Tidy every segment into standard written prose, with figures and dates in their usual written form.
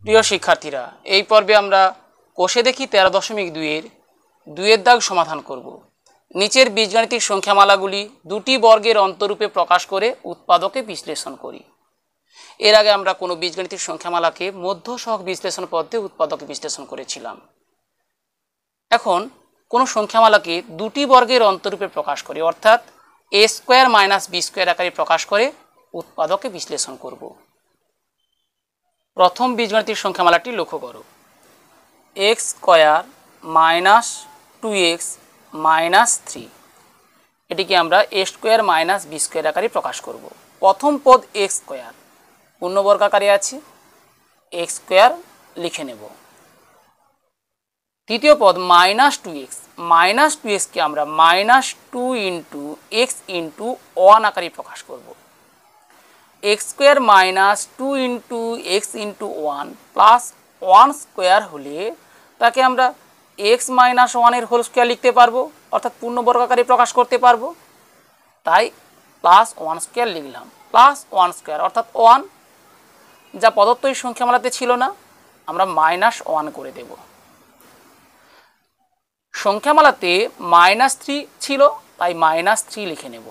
প্রিয় শিক্ষার্থীরা, এই পর্বে আমরা কোষে দেখি 13.2 এর 2 দাগ সমাধান করব। নিচের বীজগাণিতিক সংখ্যামালাগুলি দুটি বর্গের অন্তরূপে প্রকাশ করে উৎপাদকে বিশ্লেষণ করি। এর আগে আমরা কোনো বীজগাণিতিক সংখ্যামালাকে মধ্য সহগ বিশ্লেষণ পদ্ধতিতে উৎপাদকে বিশ্লেষণ করেছিলাম। এখন কোনো সংখ্যামালাকে দুটি বর্গের অন্তরূপে প্রকাশ করে, অর্থাৎ a square minus b square আকারে প্রকাশ করে উৎপাদকে বিশ্লেষণ করব। প্রথম বীজগাণিতিক সংখ্যামালাটি লক্ষ্য করো। X square minus 2x minus 3, এটিকে আমরা a square minus b square আকারে প্রকাশ করব। প্রথম পদ এক্স স্কোয়ার পূর্ণবর্গ আকারে আছে, এক্স স্কোয়ার লিখে নেব। দ্বিতীয় পদ মাইনাস 2xকে আমরা মাইনাস 2 ইন্টু এক্স ইন্টু 1 আকারে প্রকাশ করব। X square minus 2 into x into 1 plus 1 square হলে তাকে আমরা এক্স মাইনাস 1 হোল স্কোয়ার লিখতে পারবো, অর্থাৎ পূর্ণবর্গ আকারে প্রকাশ করতে পারবো। তাই প্লাস 1 স্কোয়ার লিখলাম। প্লাস 1 স্কোয়ার অর্থাৎ 1, যা প্রদত্ত এই সংখ্যামালাতে ছিল না, আমরা মাইনাস 1 করে দেব। সংখ্যামালাতে -3 ছিল, তাই -3 লিখে নেব।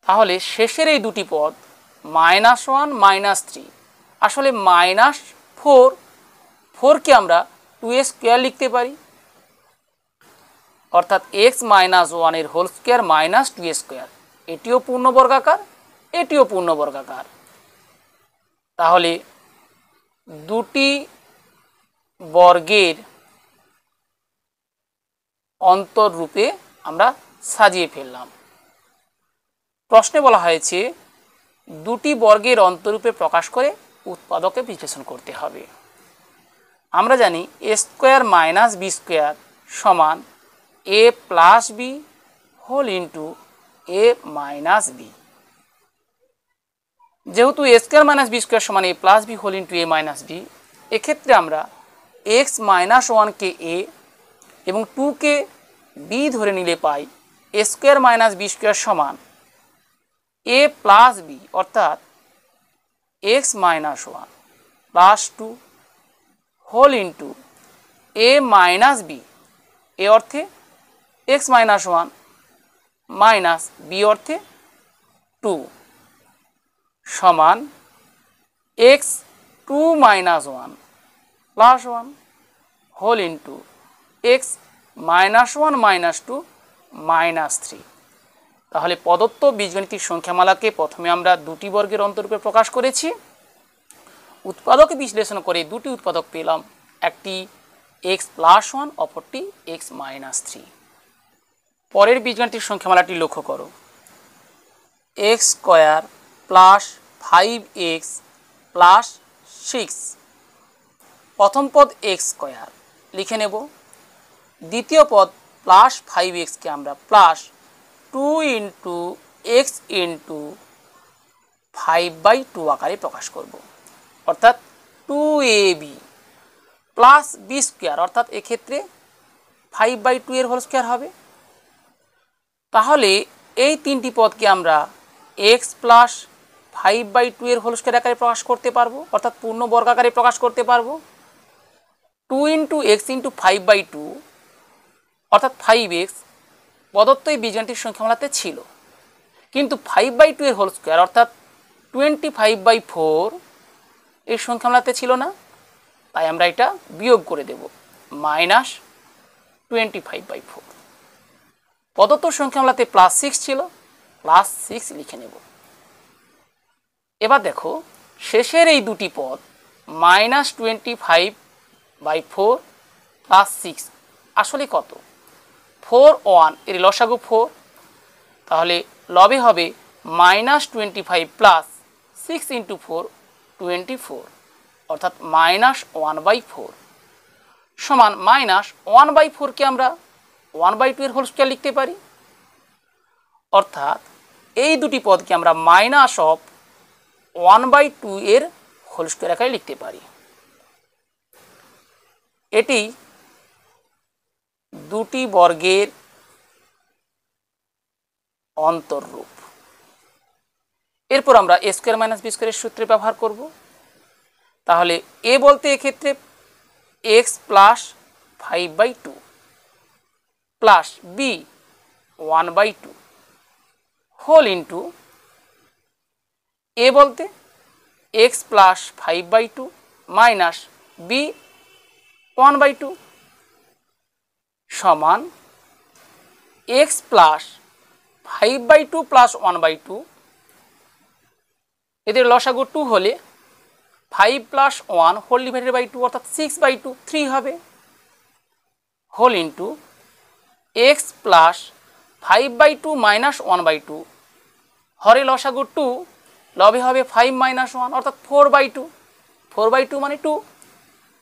তাহলে শেষের এই দুটি পদ -1 -3, আসলে -4কে আমরা 2a স্কোয়ার লিখতে পারি, অর্থাৎ x minus 1 whole square minus 2a square. এটিও পূর্ণবর্গাকার, এটিও পূর্ণবর্গাকার। তাহলে দুটি বর্গের অন্তররূপে আমরা সাজিয়ে ফেললাম। প্রশ্নে বলা হয়েছে দুটি বর্গের অন্তররূপে প্রকাশ করে উৎপাদকে বিশ্লেষণ করতে হবে। আমরা জানি a square minus b square সমান a plus b whole into a minus b। যেহেতু a square minus b square সমান a plus b whole into a minus b, এক্ষেত্রে আমরা x মাইনাস 1কে a এবং 2কে b ধরে নিলে পাই a square minus b square সমান a প্লাস b, অর্থাৎ x minus 1 plus 2 whole into a minus b, এ অর্থে x মাইনাস 1 মাইনাস b অর্থে 2 সমান x 2 minus 1 plus 1 whole into x minus 1 minus 2 minus 3। তাহলে প্রদত্ত বীজগাণিতিক সংখ্যামালাকে প্রথমে আমরা দুটি বর্গের অন্তরূপে প্রকাশ করেছি। উৎপাদকে বিশ্লেষণ করে দুটি উৎপাদক পেলাম, একটি x প্লাস 1, অপরটি x মাইনাস 3। পরের বীজগাণিতিক সংখ্যামালাটি লক্ষ্য করো। x square plus 5x plus 6, প্রথম পদ x স্কোয়ার লিখে নেব। দ্বিতীয় পদ প্লাস 5xকে আমরা প্লাস 2 ইন্টু এক্স ইন্টু 5/2 আকারে প্রকাশ করব, অর্থাৎ 2ab প্লাস b স্কোয়ার, অর্থাৎ এক্ষেত্রে 5/2 এর হোল স্কোয়ার হবে। তাহলে এই তিনটি পদকে আমরা x প্লাস 5/2 এর হোল স্কোয়ার আকারে প্রকাশ করতে পারবো, অর্থাৎ পূর্ণ বর্গ আকারে প্রকাশ করতে পারবো। 2 ইন্টু এক্স ইন্টু 5/2 অর্থাৎ 5x প্রদত্ত এই বীজগাণিতিক সংখ্যামালাতে ছিল, কিন্তু 5/2 এর হোল স্কোয়ার অর্থাৎ 25/4 এই সংখ্যামালাতে ছিল না, তাই আমরা এটা বিয়োগ করে দেব, মাইনাস 25/4। প্রদত্ত সংখ্যামালাতে প্লাস 6 ছিল, প্লাস 6 লিখে নেব। এবার দেখো শেষের এই দুটি পদ মাইনাস 25/4 প্লাস 6 আসলে কত? 4 1 এর লসাগু 4, তাহলে লবে হবে -25 প্লাস 6 ইন্টু 4 24, অর্থাৎ -1/4 সমান -1/4কে আমরা 1/2 এর হোল স্কোয়ার লিখতে পারি, অর্থাৎ এই দুটি পদকে আমরা -1/2 এর হোল স্কোয়ার আকারে লিখতে পারি। এটি দুটি বর্গের অন্তররূপ। এরপর আমরা a স্কোয়ার মাইনাস b স্কোয়ারের সূত্রে ব্যবহার করব। তাহলে এ বলতে এক্ষেত্রে x plus 5/2 plus b 1/2 whole into a বলতে এক্স প্লাস 5/2 মাইনাস বি 1/2 সমান এক্স প্লাস 5/2 প্লাস 1/2 এদের লসাগু 2 হলে 5 প্লাস 1 হোল ডিভাইডেড বাই 2 অর্থাৎ 6/2 3 হবে whole into x plus 5/2 minus 1/2 হরে লসাগু 2 লবে হবে 5 মাইনাস 1 অর্থাৎ 4/2 4/2 মানে 2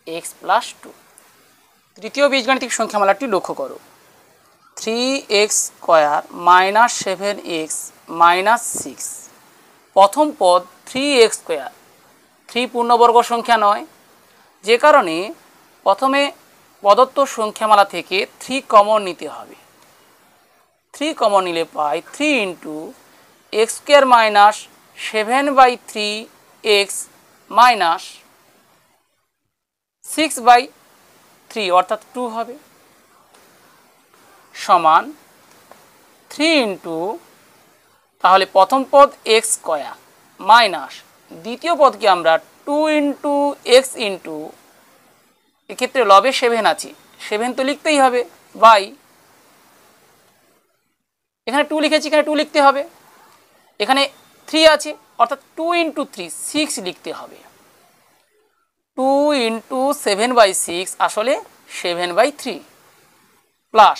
এক্স প্লাস 2 তৃতীয় বীজগাণিতিক সংখ্যামালাটি লক্ষ্য করো 3x square minus 7x minus 6 প্রথম পদ 3x স্কয়ার 3 পূর্ণবর্গ সংখ্যা নয় যে কারণে প্রথমে প্রদত্ত সংখ্যামালা থেকে 3 কমন নিতে হবে 3 কমন নিলে পাই 3 into x square minus 7/3x minus 6/3 অর্থাৎ 2 হবে সমান 3 ইন্টু তাহলে প্রথম পদ এক্স স্কয়ার মাইনাস দ্বিতীয় পদকে আমরা 2 ইন্টু এক্স ইন্টু এক্ষেত্রে লবে 7 আছে 7 তো লিখতেই হবে বাই এখানে 2 লিখেছি এখানে 2 লিখতে হবে এখানে 3 আছে অর্থাৎ 2 ইন্টু 3 6 লিখতে হবে 2 ইন্টু 7/6 আসলে 7/3 plus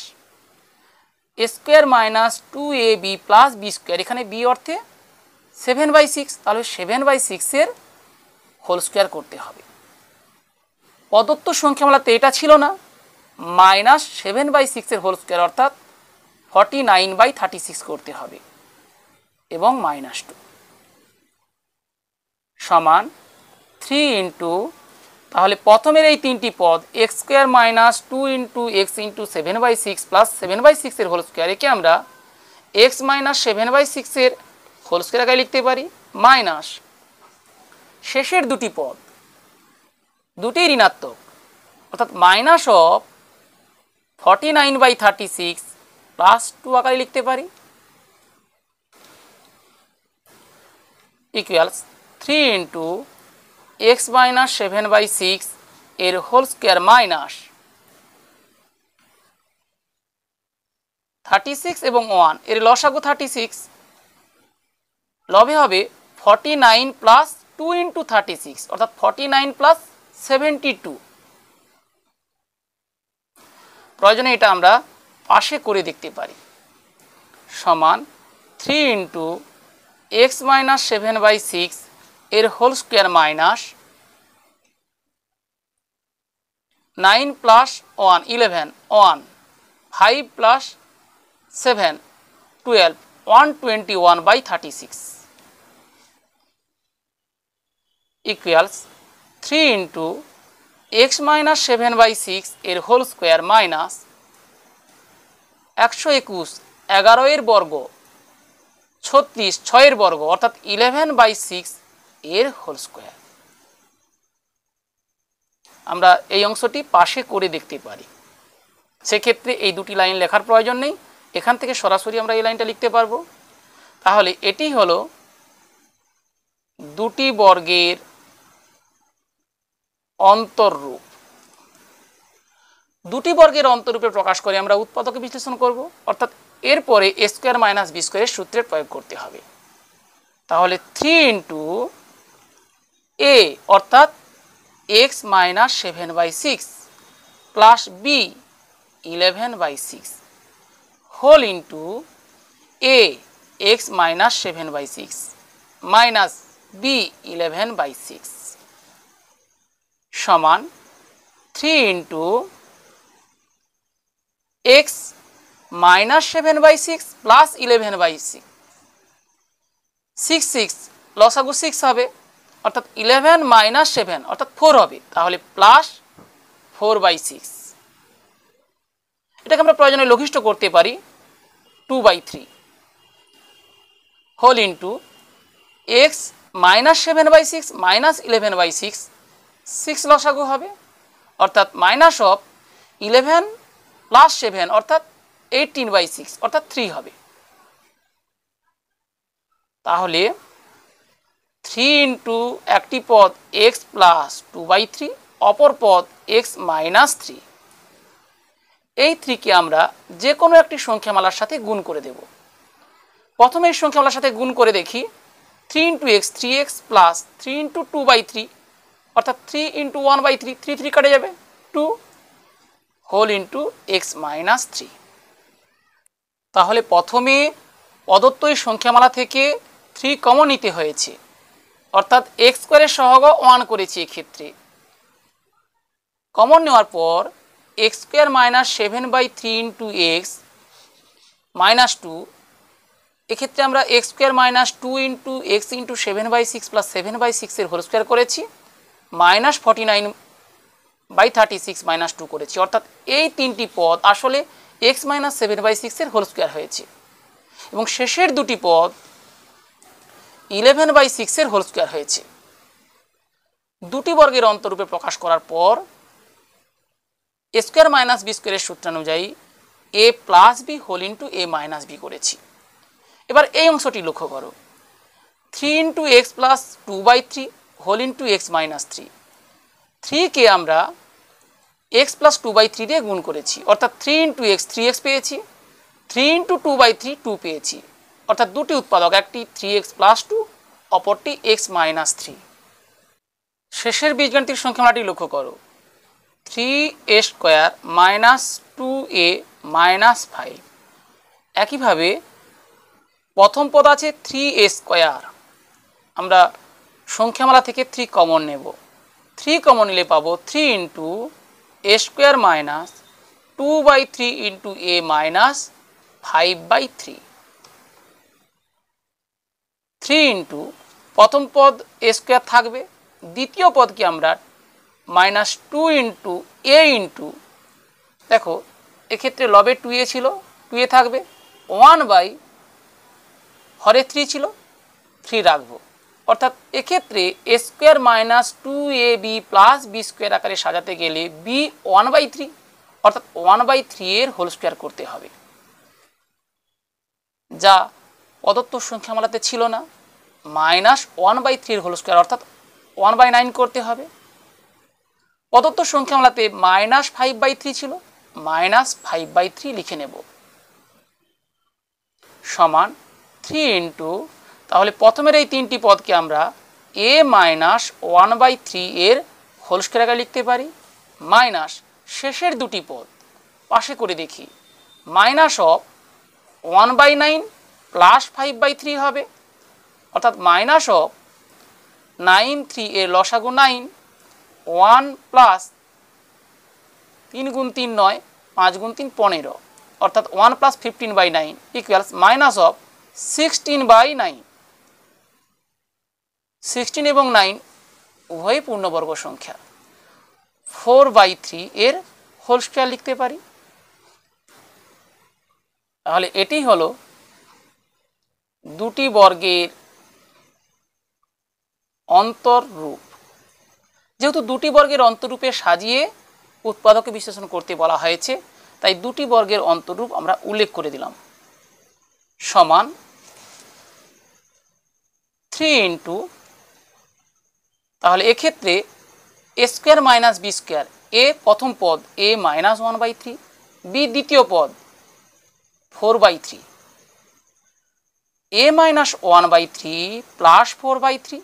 a square minus 2ab plus b square এখানে বি অর্থে 7/6 তাহলে 7/6 এর হোল স্কোয়ার করতে হবে প্রদত্ত সংখ্যামালাতে এটা ছিল না মাইনাস 7/6 এর হোল স্কোয়ার অর্থাৎ 49/36 করতে হবে এবং মাইনাস 2 সমান 3 ইন্টু তাহলে প্রথমের এই তিনটি পদ x square minus 2 into x into 7/6 plus 7/6 এর হোল স্কোয়ার একে আমরা এক্স মাইনাস 7/6 এর হোল স্কোয়ার আকারে লিখতে পারি মাইনাস শেষের দুটি পদ দুটি ঋণাত্মক অর্থাৎ মাইনাস অফ 49/36 প্লাস 2 আকারে লিখতে পারি ইকুয়ালস 3 ইন্টু এক্স মাইনাস 7/6 এর হোল স্কোয়ার মাইনাস 36 এবং 1 এর লসাগু 36 লবে হবে 49 প্লাস 2 ইন্টু 36 অর্থাৎ 49 প্লাস 72 প্রয়োজনে এটা আমরা পাশে করে দেখতে পারি সমান 3 ইন্টু এক্স মাইনাস 7/6 এর whole square minus 9 plus 1 11 1 5 plus 7 12 121/36 equals 3 into x minus 7/6 এর হোল স্কোয়ার মাইনাস 121 11 এর বর্গ 36 6 এর বর্গ অর্থাৎ 11/6 এর হোল স্কোয়ার আমরা এই অংশটি পাশে করে দেখতে পারি সেক্ষেত্রে এই দুটি লাইন লেখার প্রয়োজন নেই এখান থেকে সরাসরি আমরা এই লাইনটা লিখতে পারবো তাহলে এটি হলো দুটি বর্গের অন্তররূপ দুটি বর্গের অন্তররূপে প্রকাশ করে আমরা উৎপাদকে বিশ্লেষণ করব অর্থাৎ এরপরে এ স্কোয়ার মাইনাস বি স্কোয়ারের সূত্রের প্রয়োগ করতে হবে তাহলে 3 ইন্টু এ অর্থাৎ x minus 7/6 plus b 11/6 whole into a x minus 7/6 minus b 11/6 সমান 3 ইন্টু এক্স মাইনাস 7/6 প্লাস 11/6 6 লসাগু 6 হবে অর্থাৎ 11 মাইনাস 7 অর্থাৎ 4 হবে তাহলে প্লাস 4/6 এটাকে আমরা প্রয়োজনে লঘিষ্ঠ করতে পারি 2/3 whole into x minus 7/6 minus 11/6 6 লসাগু হবে, অর্থাৎ মাইনাস অফ 11 প্লাস 7 অর্থাৎ 18/6 অর্থাৎ 3 হবে। তাহলে 3 ইন্টু একটি পদ x প্লাস 2/3, অপর পদ x মাইনাস 3, এই 3কে আমরা যে কোনো একটি সংখ্যামালার সাথে গুণ করে দেব। প্রথমে এই সংখ্যামালার সাথে গুণ করে দেখি। 3 into x 3x plus 3 into 2/3 অর্থাৎ 3 ইন্টু 1/3, 3 3 কাটে যাবে, 2 হোল ইন্টু এক্স মাইনাস 3। তাহলে প্রথমে প্রদত্ত এই সংখ্যামালা থেকে 3 কমন নিতে হয়েছে, অর্থাৎ এক্স স্কোয়ারের সহগ 1 করেছি। এক্ষেত্রে কমন নেওয়ার পর x square minus 7/3 into x minus 2, এক্ষেত্রে আমরা x square minus 2 into x into 7/6 plus 7/6 এর হোল স্কোয়ার করেছি, মাইনাস 49/36 মাইনাস 2 করেছি, অর্থাৎ এই 3টি পদ আসলে এক্স মাইনাস 7/6 এর হোল স্কোয়ার হয়েছে এবং শেষের দুটি পদ 11/6 এর হোল স্কোয়ার হয়েছে। দুটি বর্গের অন্তরূপে প্রকাশ করার পর এ স্কোয়ার মাইনাস বি স্কোয়ারের সূত্রানুযায়ী a plus b whole into a minus b করেছি। এবার এই অংশটি লক্ষ্য করো, 3 into x plus 2/3 whole into x minus 3, 3কে আমরা এক্স প্লাস 2/3 দিয়ে গুণ করেছি, অর্থাৎ 3 ইন্টু এক্স 3x পেয়েছি, 3 ইন্টু 2/3 2 পেয়েছি, অর্থাৎ দুটি উৎপাদক, একটি 3x প্লাস 2, অপরটি এক্স মাইনাস 3। শেষের বীজগাণিতিক সংখ্যামালাটি লক্ষ্য করো, 3a square minus 2a minus 5। একইভাবে প্রথম পদ আছে 3a স্কোয়ার, আমরা সংখ্যামালা থেকে 3 কমন নেব, 3 কমন নিলে পাবো 3 into a square minus 2/3 into a minus 5/3, 3 into প্রথম পদ a স্কোয়ার থাকবে, দ্বিতীয় পদকে আমরা মাইনাস 2 ইন্টু a ইন্টু, দেখো এক্ষেত্রে লবে 2a ছিল, 2a থাকবে, 1 হরে 3 ছিল, 3 রাখবো, অর্থাৎ এক্ষেত্রে a square minus 2ab plus b square আকারে সাজাতে গেলে b 1/3 অর্থাৎ 1/3 এর হোল স্কোয়ার করতে হবে, যা প্রদত্ত সংখ্যামালাতে ছিল না। মাইনাস 1/3 এর হোল স্কোয়ার অর্থাৎ 1/9 করতে হবে। প্রদত্ত সংখ্যামালাতে মাইনাস 5/3 ছিল, মাইনাস 5/3 লিখে নেব, সমান 3 ইন্টু, তাহলে প্রথমের এই 3টি পদকে আমরা a মাইনাস 1/3 এর হোল স্কোয়ার আকারে লিখতে পারি, মাইনাস শেষের দুটি পদ পাশে করে দেখি, মাইনাস অফ 1/9 প্লাস 5/3 হবে, অর্থাৎ মাইনাস অফ 9 3 এর লসাগু 9, 1 প্লাস 3 গুণ 3 9, 5 গুণ 3 15, অর্থাৎ 1 প্লাস 15/9 ইকুয়ালস মাইনাস অফ 16/9। 16 এবং 9 উভয়ই পূর্ণবর্গ সংখ্যা, 4/3 এর হোল স্কোয়ার লিখতে পারি। তাহলে এটি হলো দুটি বর্গের অন্তররূপ। যেহেতু দুটি বর্গের অন্তরূপে সাজিয়ে উৎপাদকে বিশ্লেষণ করতে বলা হয়েছে, তাই দুটি বর্গের অন্তররূপ আমরা উল্লেখ করে দিলাম, সমান 3 ইন্টু, তাহলে এক্ষেত্রে a square minus b square, a প্রথম পদ a মাইনাস 1/3, b দ্বিতীয় পদ 4/3, a minus 1/3 plus 4/3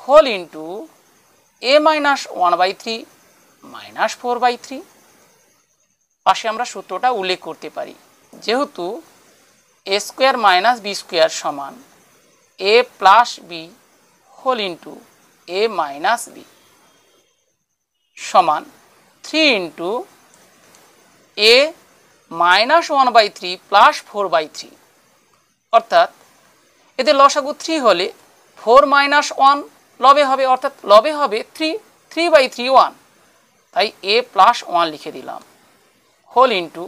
whole into a minus 1/3 minus 4/3। পাশে আমরা সূত্রটা উল্লেখ করতে পারি, যেহেতু a square minus b square সমান a plus b whole into a minus b, সমান 3 ইন্টু a মাইনাস 1/3 প্লাস 4/3, অর্থাৎ এতে লসাগু 3 হলে 4 মাইনাস 1 লবে হবে, অর্থাৎ লবে হবে 3, 3/3 1, তাই a প্লাস 1 লিখে দিলাম, whole into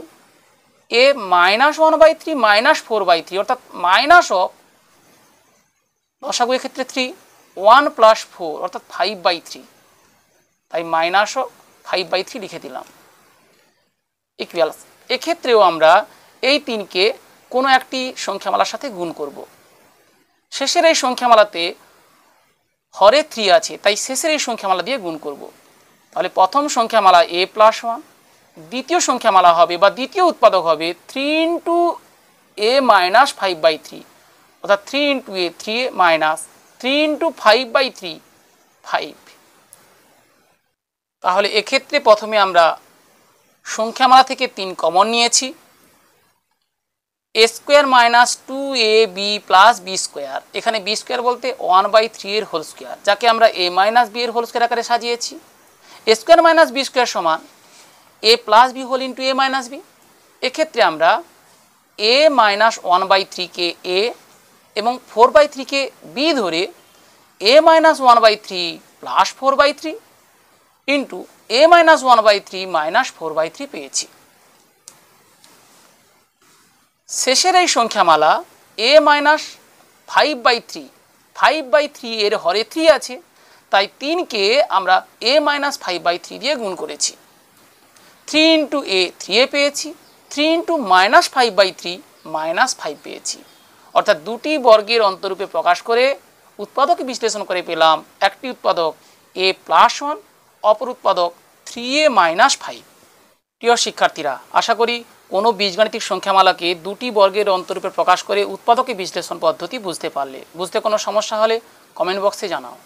a minus 1/3 minus 4/3, অর্থাৎ মাইনাস অফ লসাগু এক্ষেত্রে 3, 1 প্লাস 4 অর্থাৎ 5/3, তাই মাইনাসও 5/3 লিখে দিলাম ইকুয়ালস। এক্ষেত্রেও আমরা এই 3কে কোনো একটি সংখ্যামালার সাথে গুণ করব। শেষের এই সংখ্যামালাতে হরে 3 আছে, তাই শেষের এই সংখ্যামালা দিয়ে গুণ করব। তাহলে প্রথম সংখ্যামালা a+1, দ্বিতীয় সংখ্যামালা হবে বা দ্বিতীয় উৎপাদক হবে 3 × a - 5/3, অর্থাৎ 3 × a 3a মাইনাস 3 × 5/3 5। তাহলে এক্ষেত্রে প্রথমে আমরা সংখ্যামালা থেকে 3 কমন নিয়েছি, a² - 2ab + b²। এখানে b² বলতে 1/3 এর হোল স্কোয়ার, যাকে আমরা a - b এর হোল স্কোয়ার আকারে সাজিয়েছি। a² - b² সমান a + b whole into a - b। এক্ষেত্রে আমরা a - 1/3 কে a এবং 4/3 কে b ধরে a - 1/3 + 4/3 ইন্টু a - 1/3 - 4/3 পেয়েছি। শেষের এই সংখ্যামালা a - 5/3, 5/3 এর হরে 3 আছে, তাই 3কে আমরা a - 5/3 দিয়ে গুণ করেছি। 3 × a 3a পেয়েছি, 3 × -5/3 -5 পেয়েছি। অর্থাৎ দুটি বর্গের অন্তরূপে প্রকাশ করে উৎপাদক বিশ্লেষণ করে পেলাম একটি উৎপাদক a+1, অপর উৎপাদক 3a - 5। প্রিয় শিক্ষার্থীরা, আশা করি কোনো বীজগাণিতিক সংখ্যামালাকে দুটি বর্গের অন্তরূপে প্রকাশ করে উৎপাদক বিশ্লেষণ পদ্ধতি বুঝতে পারলে। বুঝতে কোনো সমস্যা হলে কমেন্ট বক্সে জানাও।